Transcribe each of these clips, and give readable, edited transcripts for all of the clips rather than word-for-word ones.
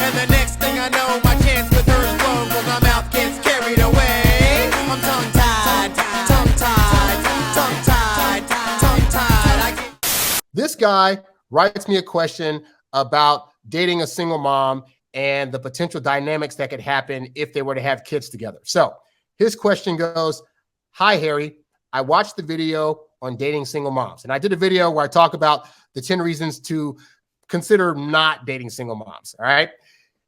And the next thing I know, my chance with her is blown, well, my mouth gets carried away. I'm tongue-tied, tongue-tied, tongue-tied, tongue-tied. This guy writes me a question about dating a single mom and the potential dynamics that could happen if they were to have kids together. So his question goes, "Hi, Harry. I watched the video on dating single moms, and I did a video where I talk about the 10 reasons to consider not dating single moms." All right.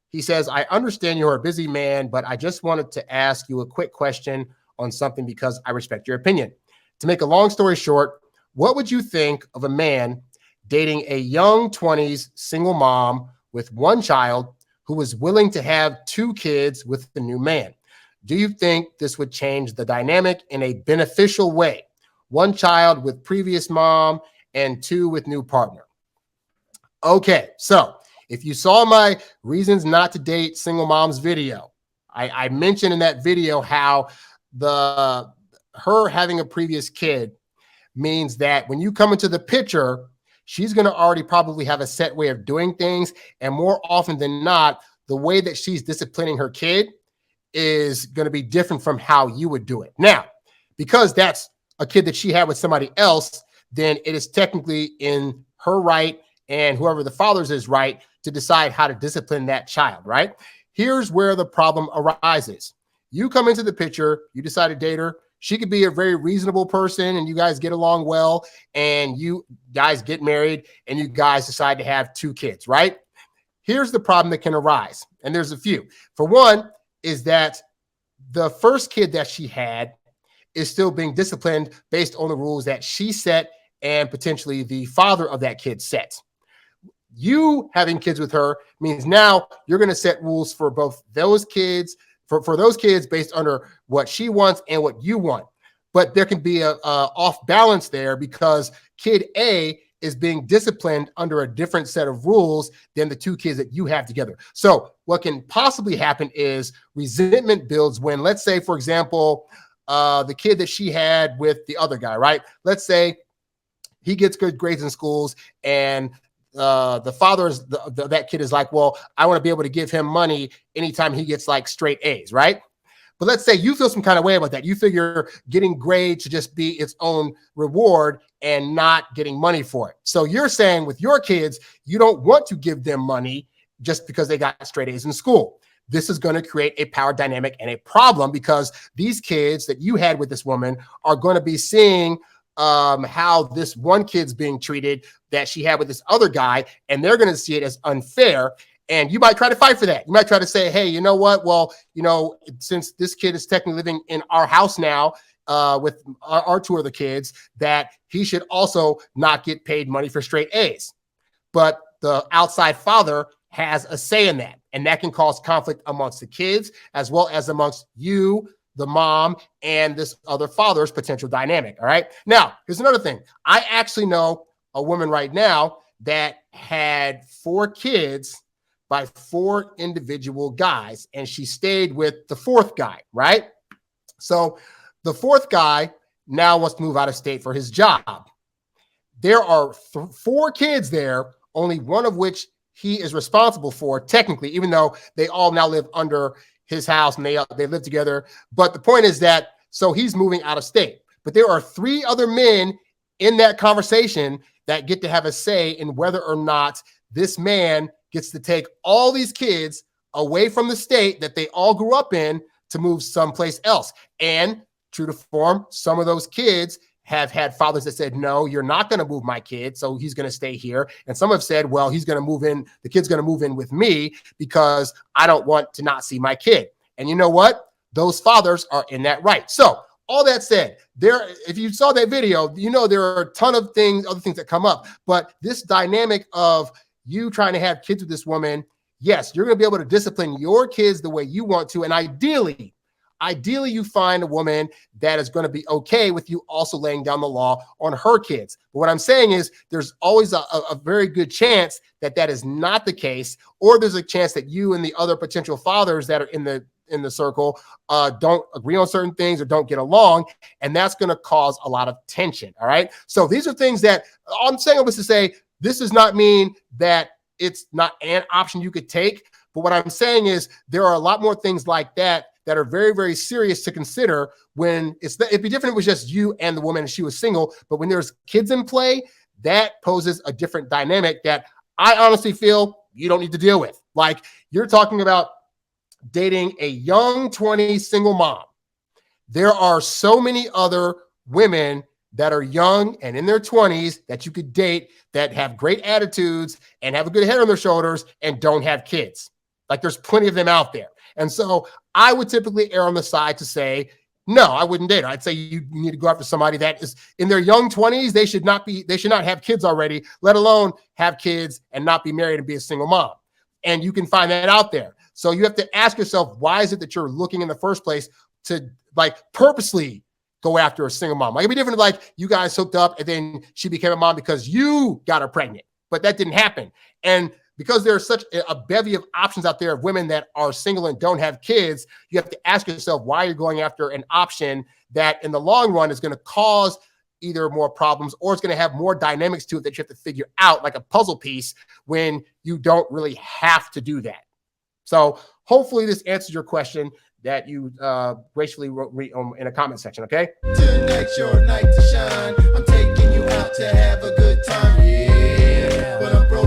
He says, "I understand you're a busy man, but I just wanted to ask you a quick question on something because I respect your opinion. To make a long story short, what would you think of a man dating a young 20s single mom with one child who was willing to have 2 kids with the new man? Do you think this would change the dynamic in a beneficial way? 1 child with previous mom and 2 with new partner." Okay, so if you saw my reasons not to date single moms video, I mentioned in that video how her having a previous kid means that when you come into the picture, she's going to already probably have a set way of doing things. And more often than not, the way that she's disciplining her kid is going to be different from how you would do it. Now, because that's a kid that she had with somebody else, then it is technically in her right and whoever the father's is right to decide how to discipline that child, right? Here's where the problem arises. You come into the picture, you decide to date her. She could be a very reasonable person and you guys get along well and you guys get married and you guys decide to have 2 kids, right? Here's the problem that can arise. And there's a few. For one is that the first kid that she had is still being disciplined based on the rules that she set and potentially the father of that kid set. You having kids with her means now you're going to set rules for both those kids, for those kids based under what she wants and what you want. But there can be a off balance there because kid A is being disciplined under a different set of rules than the 2 kids that you have together. So what can possibly happen is resentment builds when, let's say, for example, the kid that she had with the other guy, right? Let's say he gets good grades in schools and the father is that kid is like, well, I want to be able to give him money anytime he gets like straight A's, right? But let's say you feel some kind of way about that. You figure getting grades should just be its own reward and not getting money for it. So you're saying with your kids, you don't want to give them money just because they got straight A's in school. This is going to create a power dynamic and a problem because these kids that you had with this woman are going to be seeing how this one kid's being treated that she had with this other guy, and they're going to see it as unfair. And you might try to fight for that. You might try to say, hey, you know what? Well, since this kid is technically living in our house now with our 2 other kids, that he should also not get paid money for straight A's. But the outside father has a say in that. And that can cause conflict amongst the kids as well as amongst you, the mom, and this other father's potential dynamic. All right. Now, here's another thing. I actually know a woman right now that had 4 kids by 4 individual guys, and she stayed with the 4th guy, right? So the 4th guy now wants to move out of state for his job. There are 4 kids there, only one of which he is responsible for technically, even though they all now live under his house and they live together. But the point is that, so he's moving out of state, but there are 3 other men in that conversation that get to have a say in whether or not this man gets to take all these kids away from the state that they all grew up in to move someplace else. And true to form, some of those kids have had fathers that said, no, you're not going to move my kid, so he's going to stay here. And some have said, well, he's going to move in, the kid's going to move in with me because I don't want to not see my kid. And you know what? Those fathers are in that right. So all that said, if you saw that video, there are a ton of other things that come up. But this dynamic of you trying to have kids with this woman, yes, you're going to be able to discipline your kids the way you want to. And ideally, you find a woman that is going to be okay with you also laying down the law on her kids. But what I'm saying is there's always a very good chance that is not the case, or there's a chance that you and the other potential fathers that are in the circle don't agree on certain things or don't get along. And that's going to cause a lot of tension. All right. So these are things that I'm saying all this to say, this does not mean that it's not an option you could take. But what I'm saying is there are a lot more things like that are very, very serious to consider when it'd be different if it was just you and the woman and she was single. But when there's kids in play, that poses a different dynamic that I honestly feel you don't need to deal with. Like, you're talking about dating a young 20 single mom. There are so many other women that are young and in their 20s that you could date that have great attitudes and have a good head on their shoulders and don't have kids. Like, there's plenty of them out there. And so I would typically err on the side to say, no, I wouldn't date her. I'd say you need to go after somebody that is in their young 20s. They should not have kids already, let alone have kids and not be married and be a single mom. And you can find that out there. So you have to ask yourself, why is it that you're looking in the first place to like purposely go after a single mom? Like, it'd be different if like you guys hooked up and then she became a mom because you got her pregnant, but that didn't happen. And because there's such a bevy of options out there of women that are single and don't have kids, you have to ask yourself why you're going after an option that in the long run is going to cause either more problems or it's going to have more dynamics to it that you have to figure out like a puzzle piece when you don't really have to do that. So hopefully this answers your question that you gracefully wrote in a comment section, okay? Tonight's your night to shine. I'm taking you out to have a good time. Yeah, but I'm broke.